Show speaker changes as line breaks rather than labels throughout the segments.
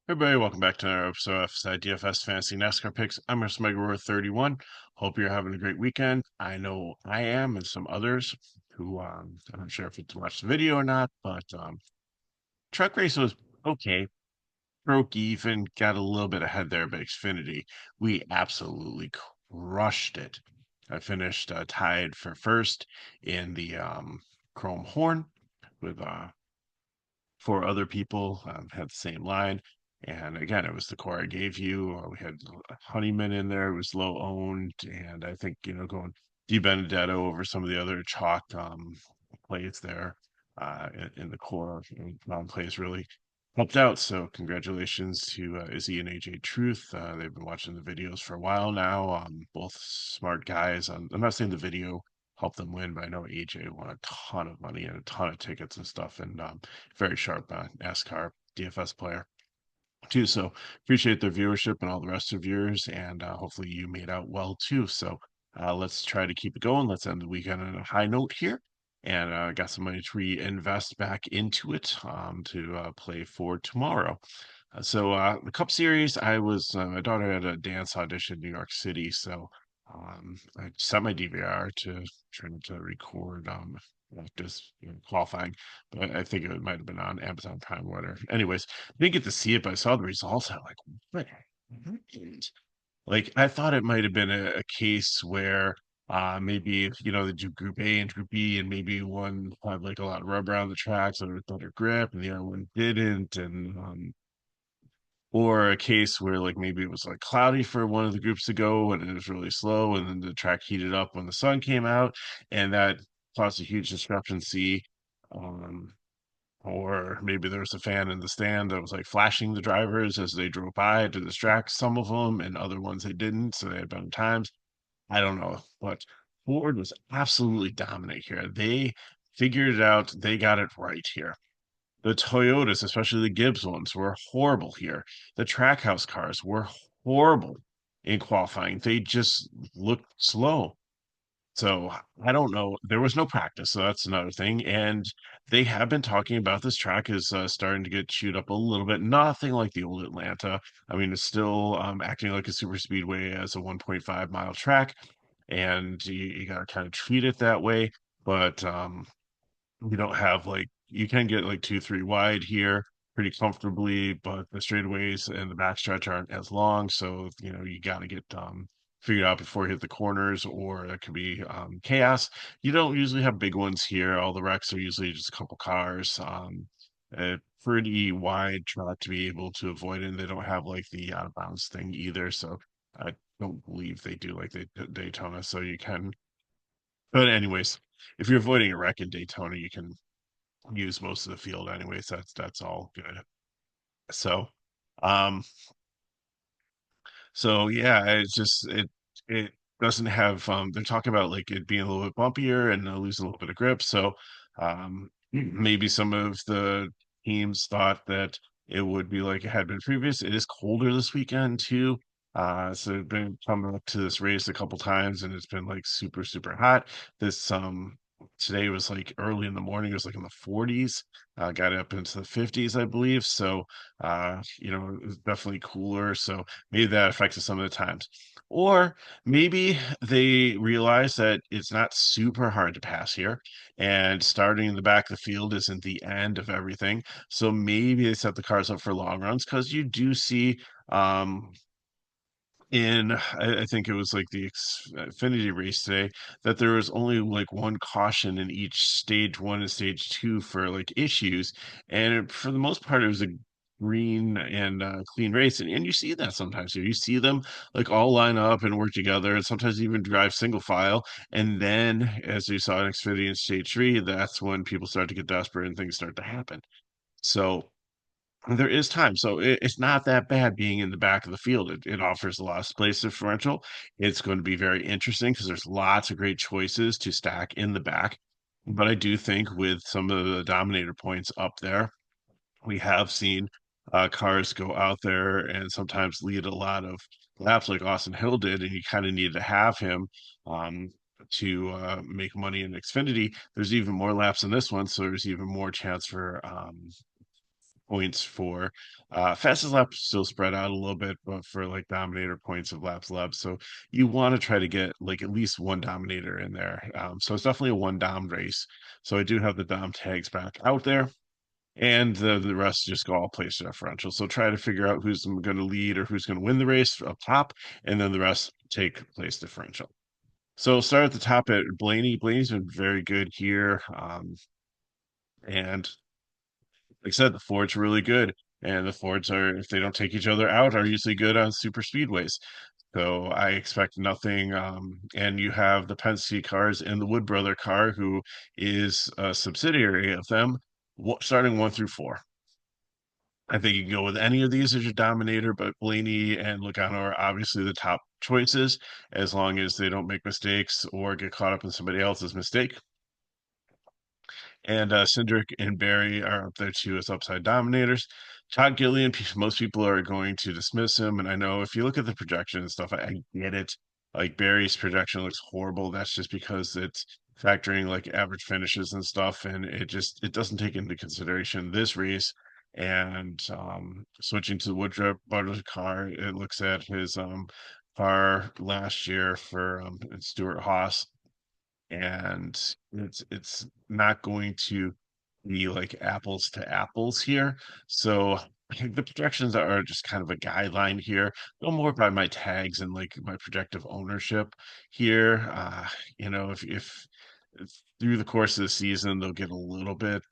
Everybody, welcome back to another episode of FSide DFS Fantasy NASCAR Picks. I'm your Smegaroar31. Hope you're having a great weekend. I know I am, and some others who I'm not sure if it's watched the video or not, but truck race was okay. Broke even, got a little bit ahead there, but Xfinity, we absolutely crushed it. I finished tied for first in the Chrome Horn with 4 other people had the same line. And again, it was the core I gave you. We had Honeyman in there. It was low owned. And I think, going Di Benedetto over some of the other chalk plays there in the core non plays really helped out. So congratulations to Izzy and AJ Truth. They've been watching the videos for a while now. Both smart guys. I'm not saying the video helped them win, but I know AJ won a ton of money and a ton of tickets and stuff. And very sharp NASCAR DFS player too. So appreciate their viewership and all the rest of yours, and hopefully you made out well too. So let's try to keep it going. Let's end the weekend on a high note here. And got some money to reinvest back into it to play for tomorrow. The Cup Series, I was my daughter had a dance audition in New York City, so I set my DVR to try to record just qualifying, but I think it might have been on Amazon Prime or whatever. Anyways, I didn't get to see it, but I saw the results. I'm like, what happened? Like I thought it might have been a case where maybe they do group A and group B, and maybe one had like a lot of rubber on the track, so it was better grip, and the other one didn't, and or a case where like maybe it was like cloudy for one of the groups to go and it was really slow, and then the track heated up when the sun came out, and that caused a huge discrepancy. Um, or maybe there was a fan in the stand that was like flashing the drivers as they drove by to distract some of them, and other ones they didn't, so they had better times. I don't know, but Ford was absolutely dominant here. They figured it out. They got it right here. The Toyotas, especially the Gibbs ones, were horrible here. The Trackhouse cars were horrible in qualifying. They just looked slow. So I don't know. There was no practice, so that's another thing. And they have been talking about this track is starting to get chewed up a little bit. Nothing like the old Atlanta. I mean, it's still acting like a super speedway as a 1.5 mile track, and you got to kind of treat it that way. But you don't have like you can get like 2, 3 wide here pretty comfortably, but the straightaways and the backstretch aren't as long. So, you got to get figured out before you hit the corners, or it could be chaos. You don't usually have big ones here. All the wrecks are usually just a couple cars. A pretty wide track to be able to avoid it. And they don't have like the out of bounds thing either. So I don't believe they do like they Daytona. So you can, but anyways, if you're avoiding a wreck in Daytona, you can use most of the field anyways. That's all good. So, um, so yeah, it doesn't have they're talking about like it being a little bit bumpier and losing a little bit of grip. So, maybe some of the teams thought that it would be like it had been previous. It is colder this weekend too. So I've been coming up to this race a couple times, and it's been like super, super hot. This today was like early in the morning, it was like in the 40s, got up into the 50s, I believe. So it was definitely cooler. So maybe that affected some of the times. Or maybe they realize that it's not super hard to pass here, and starting in the back of the field isn't the end of everything. So maybe they set the cars up for long runs, because you do see um I think it was like the Xfinity race today, that there was only like one caution in each stage one and stage two for like issues, and for the most part it was a green and clean race, and you see that sometimes here. You see them like all line up and work together, and sometimes even drive single file, and then as you saw in Xfinity in stage three, that's when people start to get desperate and things start to happen. So there is time. So it's not that bad being in the back of the field. It offers a lot of space differential. It's going to be very interesting because there's lots of great choices to stack in the back. But I do think with some of the dominator points up there, we have seen cars go out there and sometimes lead a lot of laps like Austin Hill did, and you kind of need to have him um, to make money in Xfinity. There's even more laps in this one, so there's even more chance for points for fastest lap still spread out a little bit, but for like dominator points of laps left. So you want to try to get like at least one dominator in there. So it's definitely a one dom race. So I do have the dom tags back out there. And the rest just go all place differential. So try to figure out who's going to lead or who's going to win the race up top, and then the rest take place differential. So start at the top at Blaney. Blaney's been very good here. And like I said, the Fords are really good. And the Fords are, if they don't take each other out, are usually good on super speedways. So I expect nothing. And you have the Penske cars and the Wood Brother car, who is a subsidiary of them, starting 1 through 4. I think you can go with any of these as your dominator, but Blaney and Logano are obviously the top choices as long as they don't make mistakes or get caught up in somebody else's mistake. And Cindric and Barry are up there too as upside dominators. Todd Gillian, most people are going to dismiss him, and I know if you look at the projection and stuff, I get it. Like Barry's projection looks horrible. That's just because it's factoring like average finishes and stuff, and it doesn't take into consideration this race. And switching to the Woodruff Butler's car, it looks at his car last year for Stuart Haas, and it's not going to be like apples to apples here. So I think the projections are just kind of a guideline here. Go more by my tags and like my projective ownership here. If through the course of the season they'll get a little bit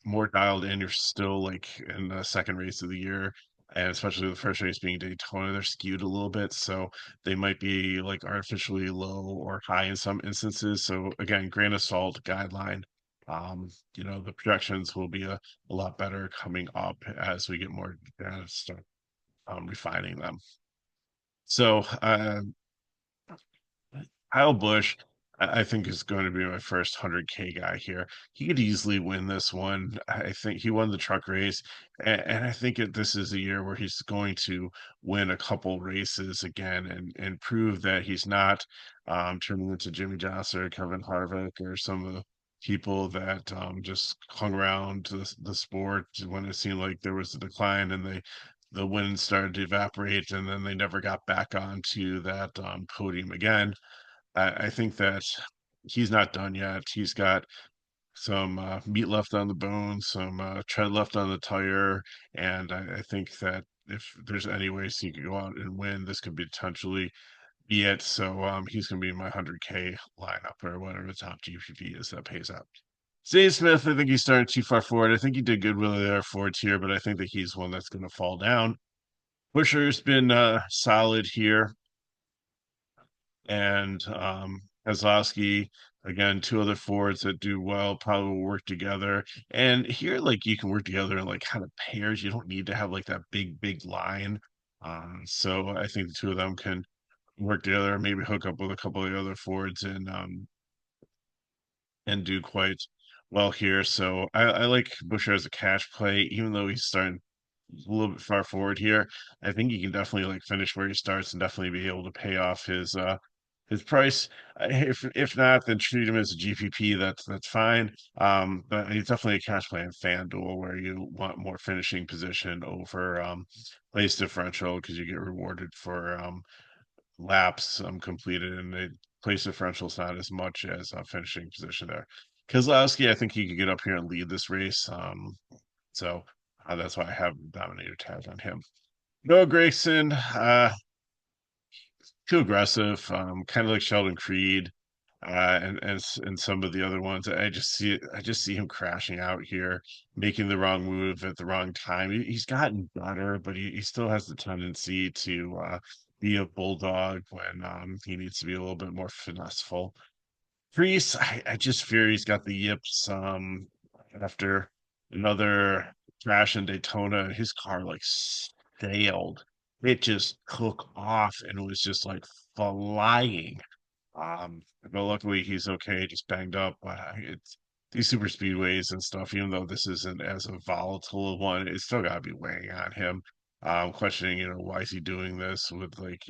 more dialed in, you're still like in the second race of the year. And especially the first race being Daytona, they're skewed a little bit. So they might be like artificially low or high in some instances. So again, grain of salt guideline. The projections will be a lot better coming up as we get more data to start refining them. So Kyle Busch, I think, is going to be my first 100K guy here. He could easily win this one. I think he won the truck race, and I think this is a year where he's going to win a couple races again and prove that he's not turning into Jimmy Johnson or Kevin Harvick or some of the people that just hung around the sport when it seemed like there was a decline and the wind started to evaporate, and then they never got back onto that podium again. I think that he's not done yet. He's got some meat left on the bone, some tread left on the tire, and I think that if there's any ways he could go out and win, this could potentially be it. So he's going to be in my 100K lineup or whatever the top GPP is that pays out. Zane Smith, I think he's starting too far forward. I think he did good with the other forwards here, but I think that he's one that's going to fall down. Busher's been solid here, and Kozlowski, again, two other forwards that do well, probably will work together. And here, like you can work together in like kind of pairs. You don't need to have like that big line. So I think the two of them can work together, maybe hook up with a couple of the other forwards and do quite well here. So I like Busher as a cash play, even though he's starting a little bit far forward here. I think he can definitely like finish where he starts and definitely be able to pay off his price. If not, then treat him as a GPP. That's fine. But he's definitely a cash play in FanDuel where you want more finishing position over place differential because you get rewarded for laps completed, and the place differential is not as much as finishing position there. Kozlowski, I think he could get up here and lead this race. So that's why I have Dominator tag on him. Noah Gragson, too aggressive, kind of like Sheldon Creed, and some of the other ones. I just see him crashing out here, making the wrong move at the wrong time. He's gotten better, but he still has the tendency to be a bulldog when he needs to be a little bit more finesseful. Priest, I just fear he's got the yips after another crash in Daytona. His car like sailed. It just took off and was just like flying. But luckily he's okay, just banged up. It's these super speedways and stuff, even though this isn't as a volatile one, it's still gotta be weighing on him. Questioning, why is he doing this with like,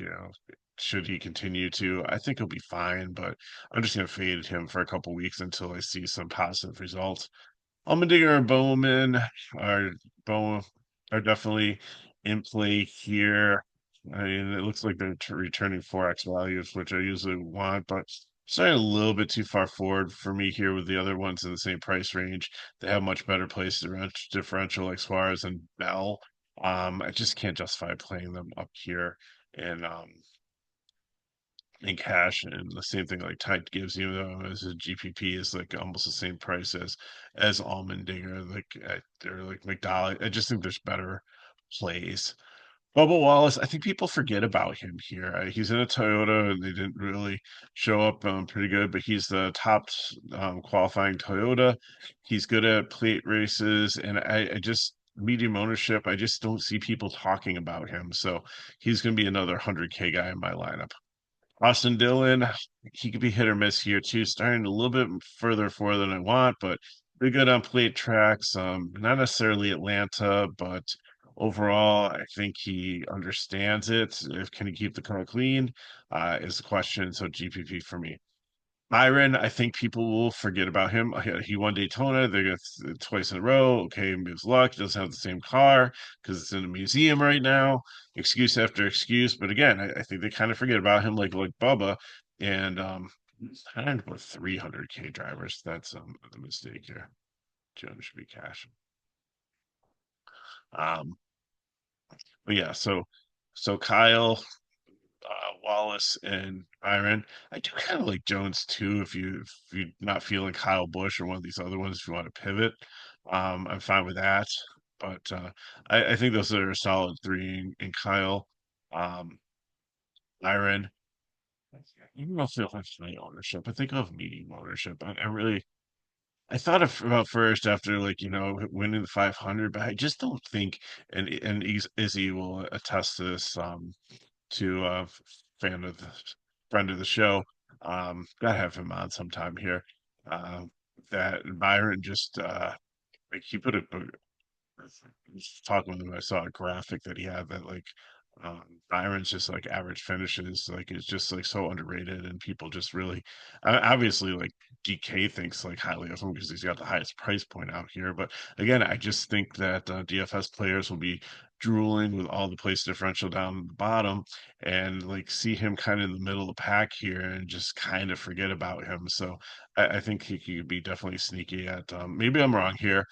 should he continue to? I think he'll be fine, but I'm just gonna fade him for a couple weeks until I see some positive results. Allmendinger and Bowman are Bow are definitely in play here. I mean, it looks like they're returning 4x values, which I usually want, but starting a little bit too far forward for me here with the other ones in the same price range. They have much better place differential like Suarez and Bell. I just can't justify playing them up here in cash, and the same thing like Tide gives you as a GPP is like almost the same price as Allmendinger. They're like McDowell. I just think there's better plays. Bubba Wallace, I think people forget about him here. He's in a Toyota, and they didn't really show up pretty good, but he's the top qualifying Toyota. He's good at plate races, and I just medium ownership. I just don't see people talking about him, so he's going to be another 100K guy in my lineup. Austin Dillon, he could be hit or miss here too, starting a little bit further forward than I want, but pretty good on plate tracks. Not necessarily Atlanta, but overall, I think he understands it. If can he keep the car clean, is the question. So GPP for me. Byron, I think people will forget about him. He won Daytona. They got twice in a row. Okay, maybe it's luck. Doesn't have the same car because it's in a museum right now. Excuse after excuse. But again, I think they kind of forget about him, like Bubba. And I don't know, 300K drivers. That's the mistake here. 200 should be cash. Um, but yeah, so Kyle, Wallace and Byron. I do kind of like Jones too. If you're not feeling Kyle Busch or one of these other ones, if you want to pivot, I'm fine with that. But I think those are a solid three in Kyle, um, Byron. I don't know if they'll have high ownership. I think of medium ownership. I thought of about first after like winning the 500, but I just don't think and Izzy will attest to this. To fan of the friend of the show. Gotta have him on sometime here. Uh, that Byron just like he put was talking with him. I saw a graphic that he had that like um, Byron's just like average finishes, like it's just like so underrated, and people just really obviously like DK thinks like highly of him because he's got the highest price point out here. But again, I just think that DFS players will be drooling with all the place differential down the bottom and like see him kind of in the middle of the pack here and just kind of forget about him. So I think he could be definitely sneaky at maybe I'm wrong here.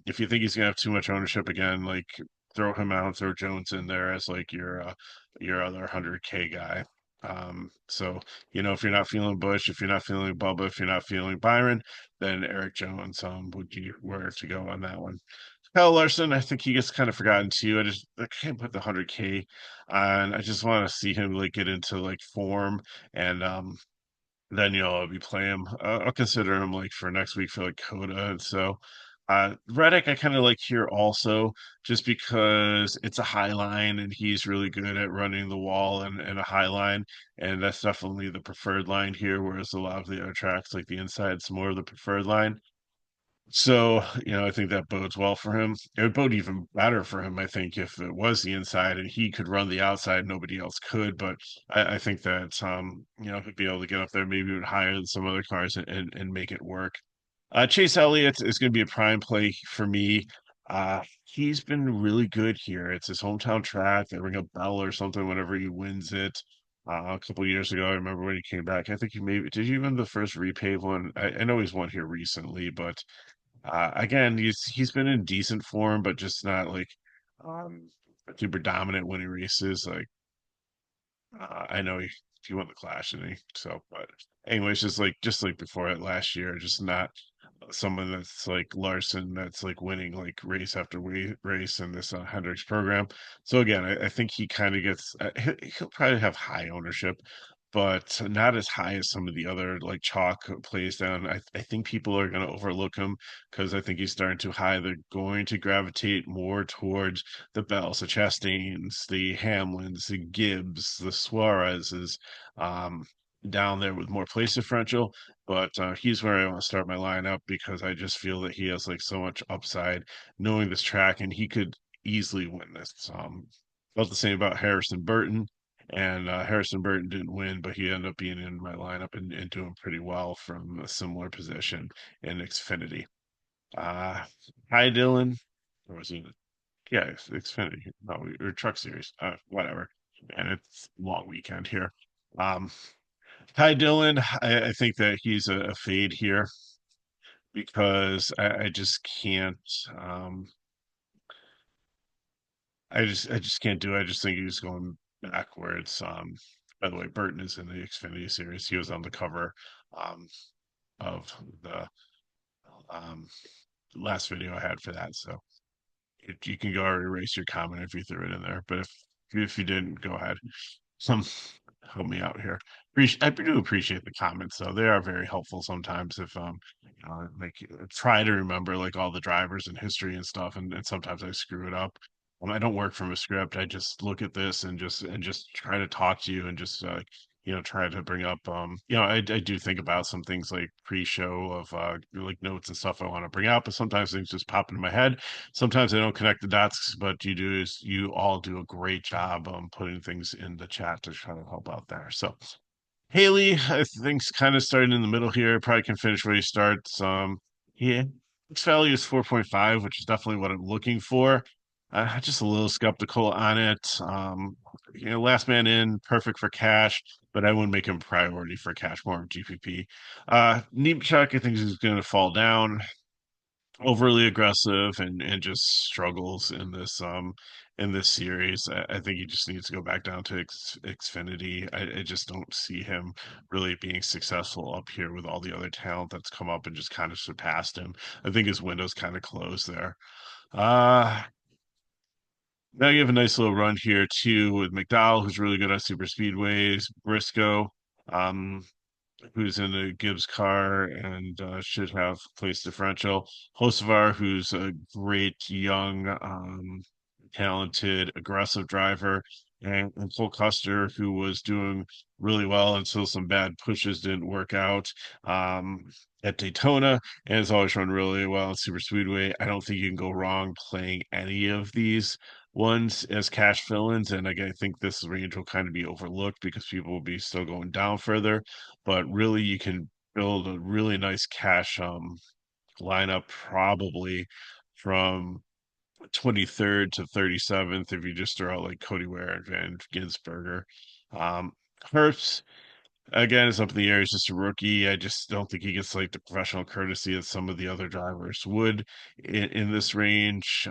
If you think he's gonna have too much ownership again, like throw him out, throw Jones in there as like your other 100K guy. So if you're not feeling Bush, if you're not feeling Bubba, if you're not feeling Byron, then Eric Jones would be where to go on that one. Kyle Larson, I think he gets kind of forgotten too. I can't put the 100K on. I just want to see him like get into like form and then I'll be playing him. I'll consider him like for next week for like Coda. And so Reddick I kind of like here also just because it's a high line and he's really good at running the wall and a high line. And that's definitely the preferred line here, whereas a lot of the other tracks like the inside's more of the preferred line. So, I think that bodes well for him. It would bode even better for him, I think, if it was the inside and he could run the outside, nobody else could. But I think that he'd be able to get up there maybe even higher than some other cars and make it work. Chase Elliott is going to be a prime play for me. He's been really good here. It's his hometown track. They ring a bell or something whenever he wins it. A couple of years ago, I remember when he came back. I think he maybe did he win the first repave one? I know he's won here recently, but again, he's been in decent form, but just not like um super dominant when he races. Like I know he won the Clash, and but anyways, just like before it last year, just not someone that's like Larson that's like winning like race after race in this Hendricks program. So again, I think he kind of gets he'll probably have high ownership, but not as high as some of the other like chalk plays down. I think people are going to overlook him because I think he's starting too high. They're going to gravitate more towards the Bells, the Chastains, the Hamlins, the Gibbs, the Suarez's, um, down there with more place differential. But he's where I want to start my lineup because I just feel that he has like so much upside knowing this track, and he could easily win this. Felt the same about Harrison Burton. And Harrison Burton didn't win, but he ended up being in my lineup and doing pretty well from a similar position in Xfinity. Uh, Hi, Dylan. Or was it? Yeah, it's Xfinity. No, or Truck Series. Whatever. And it's a long weekend here. Um, Hi, Dylan. I think that he's a fade here because I just can't. Um, I just can't do it. I just think he's going backwards. By the way, Burton is in the Xfinity series. He was on the cover um, of the um, last video I had for that. So you can go or erase your comment if you threw it in there. But if you didn't, go ahead. Some help me out here. I do appreciate the comments though. They are very helpful sometimes if like try to remember like all the drivers and history and stuff and sometimes I screw it up. I don't work from a script. I just look at this and just try to talk to you and just try to bring up I do think about some things like pre-show of like notes and stuff I want to bring out, but sometimes things just pop into my head. Sometimes I don't connect the dots, but you all do a great job putting things in the chat to try to help out there. So Haley, I think's kind of starting in the middle here. Probably can finish where he starts. Yeah, X value is 4.5, which is definitely what I'm looking for. Just a little skeptical on it. Last man in, perfect for cash, but I wouldn't make him priority for cash, more of GPP. Nemechek, I think is going to fall down, overly aggressive and just struggles in this series. I think he just needs to go back down to Xfinity. I just don't see him really being successful up here with all the other talent that's come up and just kind of surpassed him. I think his window's kind of closed there. Uh Now you have a nice little run here too with McDowell, who's really good on super speedways, Briscoe. Um, who's in a Gibbs car and should have place differential. Hocevar, who's a great young, talented, aggressive driver, and Cole Custer, who was doing really well until some bad pushes didn't work out at Daytona, and has always run really well in Super Speedway. I don't think you can go wrong playing any of these ones as cash fill-ins, and I think this range will kind of be overlooked because people will be still going down further, but really you can build a really nice cash lineup probably from 23rd to 37th if you just throw out like Cody Ware and Van Ginsberger. Um, Herbst again is up in the air. He's just a rookie. I just don't think he gets like the professional courtesy that some of the other drivers would in this range.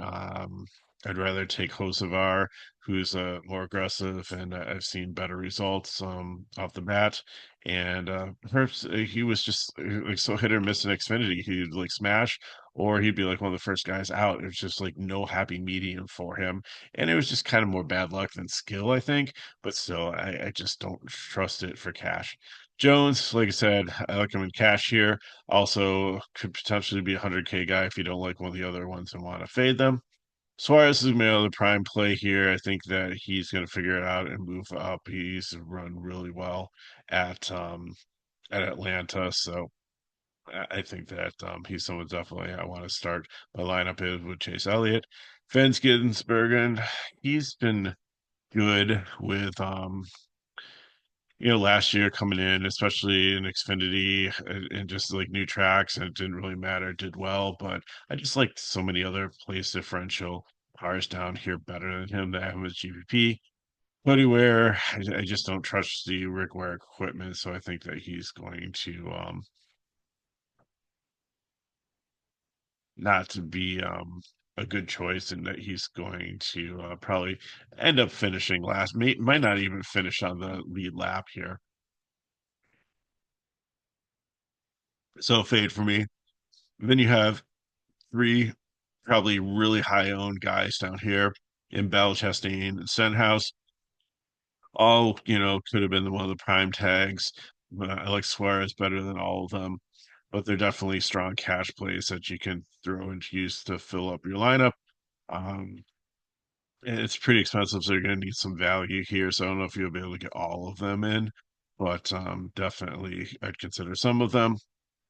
I'd rather take Hosevar, who's more aggressive, and I've seen better results off the bat. And perhaps he was just like so hit or miss in Xfinity. He'd like smash, or he'd be like one of the first guys out. It was just like no happy medium for him, and it was just kind of more bad luck than skill, I think. But still, I just don't trust it for cash. Jones, like I said, I like him in cash here. Also, could potentially be a 100K guy if you don't like one of the other ones and want to fade them. Suarez is my other prime play here. I think that he's going to figure it out and move up. He's run really well at um, at Atlanta, so I think that he's someone definitely I want to start. My lineup is with Chase Elliott, Fence Ginsbergen. He's been good with last year coming in, especially in Xfinity and just like new tracks, and it didn't really matter, did well. But I just liked so many other place differential cars down here better than him that have him as GVP. Cody Ware, I just don't trust the Rick Ware equipment, so I think that he's going to not to be a good choice and that he's going to probably end up finishing last. Might not even finish on the lead lap here. So fade for me. Then you have three probably really high owned guys down here in Bell, Chastain, and Stenhouse. All, could have been one of the prime tags. But I like Suarez better than all of them. But they're definitely strong cash plays that you can throw and use to fill up your lineup. Um, and it's pretty expensive, so you're going to need some value here. So I don't know if you'll be able to get all of them in, but definitely I'd consider some of them.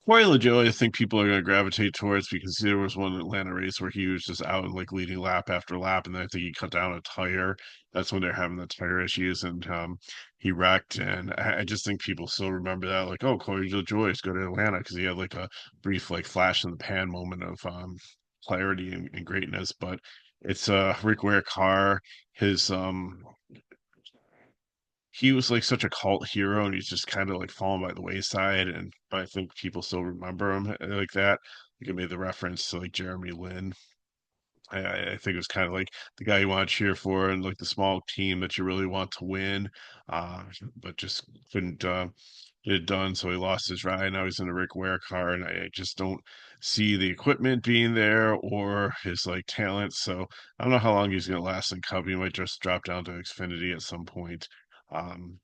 Corey LaJoy, I think people are going to gravitate towards because there was one Atlanta race where he was just out and like leading lap after lap, and then I think he cut down a tire. That's when they're having the tire issues, and he wrecked. And I just think people still remember that, like, oh, Corey LaJoy is going to Atlanta because he had like a brief like flash in the pan moment of clarity and greatness. But it's a Rick Ware car. His he was like such a cult hero and he's just kind of like fallen by the wayside, and but I think people still remember him like that. You made the reference to like Jeremy Lin. I think it was kind of like the guy you want to cheer for and like the small team that you really want to win, uh, but just couldn't get it done. So he lost his ride. Now he's in a Rick Ware car, and I just don't see the equipment being there or his like talent. So I don't know how long he's going to last in Cup. He might just drop down to Xfinity at some point, um,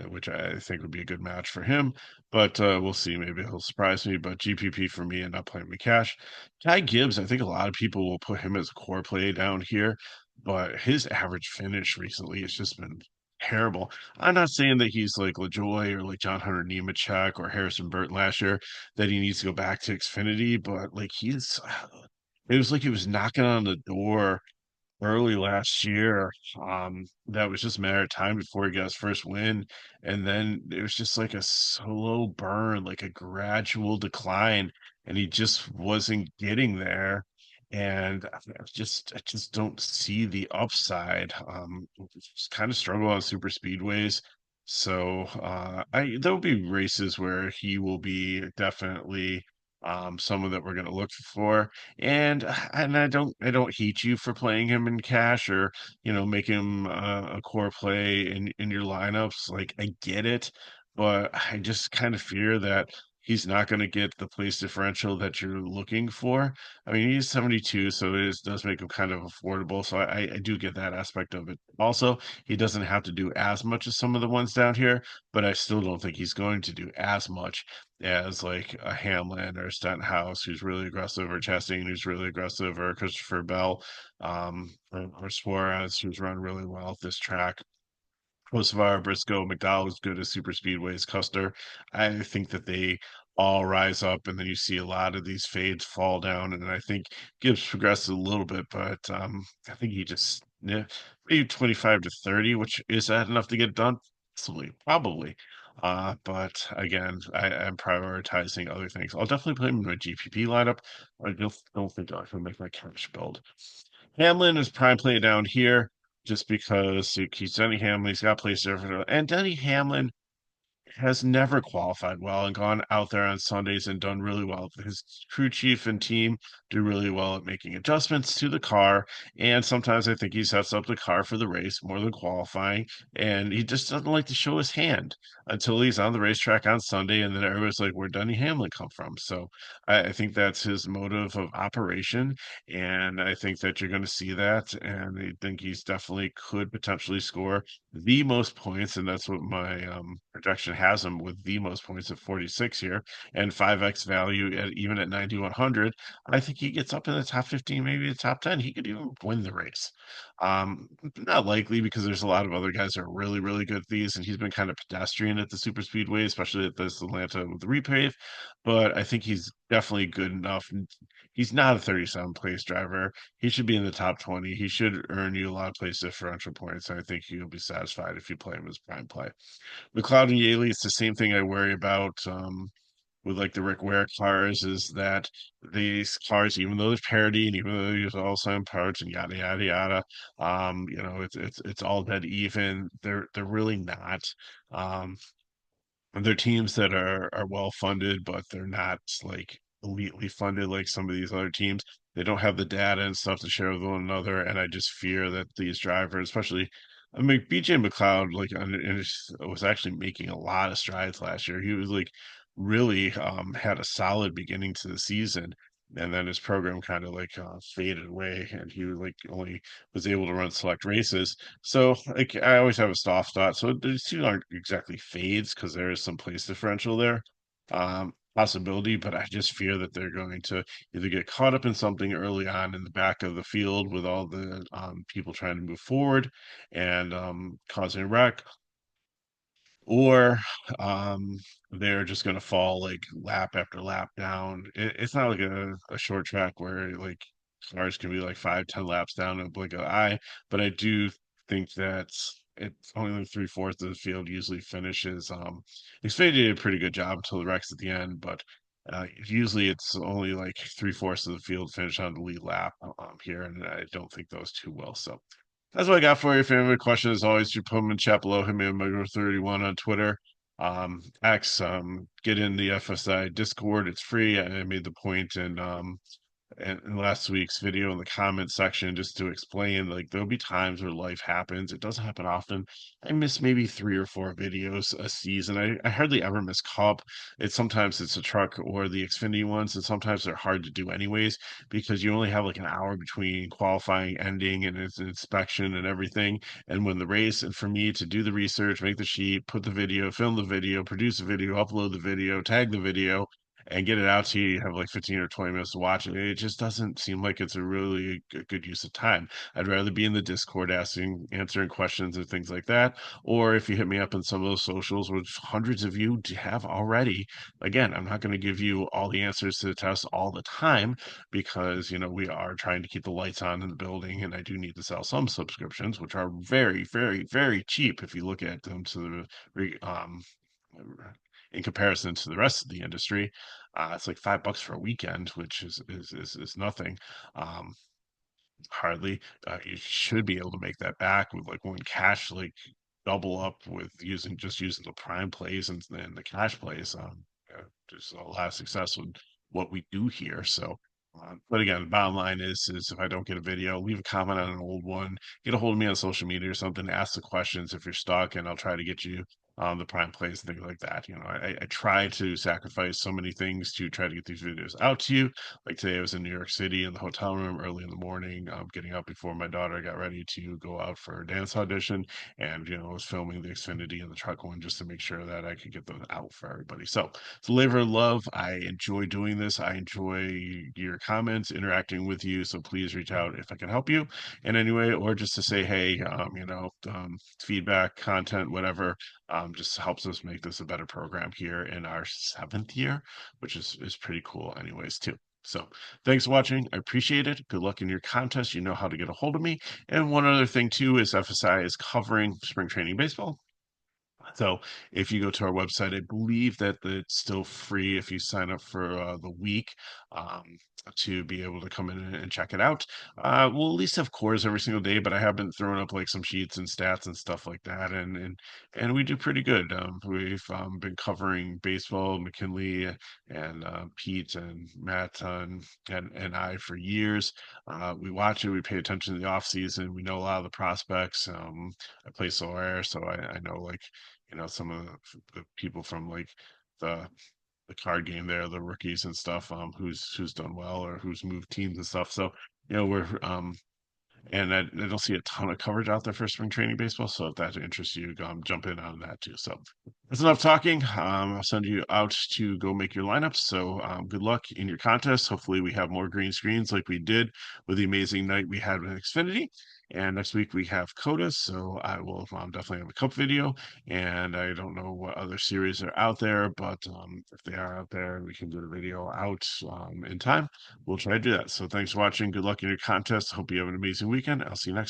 which I think would be a good match for him. But we'll see. Maybe he'll surprise me. But GPP for me and not playing me cash. Ty Gibbs, I think a lot of people will put him as a core play down here, but his average finish recently has just been terrible. I'm not saying that he's like LaJoy or like John Hunter Nemechek or Harrison Burton last year, that he needs to go back to Xfinity, but like he's it was like he was knocking on the door early last year. That was just a matter of time before he got his first win. And then it was just like a slow burn, like a gradual decline, and he just wasn't getting there. And I just don't see the upside. Just kind of struggle on super speedways. So I there'll be races where he will be definitely someone that we're going to look for, and I don't hate you for playing him in cash or make him a core play in your lineups. Like I get it, but I just kind of fear that he's not going to get the place differential that you're looking for. I mean, he's 72, so does make him kind of affordable. So I do get that aspect of it. Also, he doesn't have to do as much as some of the ones down here, but I still don't think he's going to do as much as like a Hamlin or Stenhouse, who's really aggressive, or Chastain, who's really aggressive, or Christopher Bell, or Suarez, who's run really well at this track. Hocevar, Briscoe, McDowell is good as super speedways. Custer, I think that they all rise up, and then you see a lot of these fades fall down. And I think Gibbs progressed a little bit, but I think he just maybe 25 to 30, which is that enough to get it done? Possibly, probably. But again, I'm prioritizing other things. I'll definitely put him in my GPP lineup. I don't think I can make my cash build. Hamlin is prime play down here just because he's Denny Hamlin. He's got plays there. And Denny Hamlin has never qualified well and gone out there on Sundays and done really well. His crew chief and team do really well at making adjustments to the car. And sometimes I think he sets up the car for the race more than qualifying. And he just doesn't like to show his hand until he's on the racetrack on Sunday. And then everybody's like, where'd Denny Hamlin come from? So I think that's his motive of operation. And I think that you're going to see that. And I think he's definitely could potentially score the most points, and that's what my projection has him with the most points at 46 here, and 5x value at even at 9,100. I think he gets up in the top 15, maybe the top 10. He could even win the race. Not likely because there's a lot of other guys that are really, really good at these, and he's been kind of pedestrian at the super speedway, especially at this Atlanta with the repave. But I think he's definitely good enough. He's not a 37 place driver. He should be in the top 20. He should earn you a lot of place differential points. And I think you'll be satisfied if you play him as prime play. McLeod and Yaley, it's the same thing I worry about with like the Rick Ware cars, is that these cars, even though there's parity and even though there's all some parts and yada yada yada, it's all dead even. They're really not. Um, they're teams that are well funded, but they're not like elitely funded like some of these other teams. They don't have the data and stuff to share with one another, and I just fear that these drivers, especially, I mean, BJ McLeod, like, was actually making a lot of strides last year. He was like really had a solid beginning to the season, and then his program kind of like faded away, and he was like only was able to run select races. So like I always have a soft spot. So these two aren't exactly fades because there is some place differential there. Possibility, but I just fear that they're going to either get caught up in something early on in the back of the field with all the people trying to move forward and causing a wreck, or they're just going to fall like lap after lap down. It's not like a short track where like cars can be like 5, 10 laps down in a blink of an eye, but I do think that it's only like three-fourths of the field usually finishes. Xfinity did a pretty good job until the wrecks at the end, but usually it's only like three-fourths of the field finish on the lead lap here, and I don't think those two will. So that's what I got for you. If you have any questions, as always, you put them in chat below. Hit me on Mego31 on Twitter. X, get in the FSI Discord. It's free. I made the point in last week's video in the comment section just to explain like there'll be times where life happens. It doesn't happen often. I miss maybe 3 or 4 videos a season. I hardly ever miss Cup. It's a truck or the Xfinity ones, and sometimes they're hard to do anyways because you only have like an hour between qualifying, ending, and its inspection and everything. And when the race, and for me to do the research, make the sheet, put the video, film the video, produce the video, upload the video, tag the video, and get it out to you, you have like 15 or 20 minutes to watch it. It just doesn't seem like it's a really good use of time. I'd rather be in the Discord answering questions and things like that. Or if you hit me up in some of those socials, which hundreds of you have already, again, I'm not going to give you all the answers to the test all the time because, we are trying to keep the lights on in the building and I do need to sell some subscriptions, which are very, very, very cheap if you look at them in comparison to the rest of the industry. It's like $5 for a weekend, which is nothing. Um, Hardly. You should be able to make that back with like one cash, like double up with using the prime plays and the cash plays. There's a lot of success with what we do here. So, but again, the bottom line is if I don't get a video, leave a comment on an old one, get a hold of me on social media or something, ask the questions if you're stuck, and I'll try to get you the prime plays and things like that. I try to sacrifice so many things to try to get these videos out to you. Like today, I was in New York City in the hotel room early in the morning, getting up before my daughter got ready to go out for a dance audition, and I was filming the Xfinity and the truck one just to make sure that I could get them out for everybody. So it's a labor of love. I enjoy doing this. I enjoy your comments, interacting with you. So please reach out if I can help you in any way, or just to say, hey, feedback, content, whatever, just helps us make this a better program here in our 7th year, which is pretty cool, anyways, too. So thanks for watching. I appreciate it. Good luck in your contest. You know how to get a hold of me. And one other thing too is FSI is covering spring training baseball. So if you go to our website, I believe that it's still free if you sign up for the week um, to be able to come in and check it out. We'll at least have cores every single day, but I have been throwing up like some sheets and stats and stuff like that, and we do pretty good. We've been covering baseball, McKinley and Pete and Matt and I for years. We watch it, we pay attention to the off season. We know a lot of the prospects. I play Solaire, so I know like some of the people from like the the card game there, the rookies and stuff, who's done well or who's moved teams and stuff. So, we're and I don't see a ton of coverage out there for spring training baseball. So if that interests you, jump in on that too. So that's enough talking. I'll send you out to go make your lineups. So good luck in your contest. Hopefully we have more green screens like we did with the amazing night we had with Xfinity. And next week we have Coda, so I will definitely have a cup video. And I don't know what other series are out there, but if they are out there and we can get a video out in time, we'll try to do that. So thanks for watching. Good luck in your contest. Hope you have an amazing weekend. I'll see you next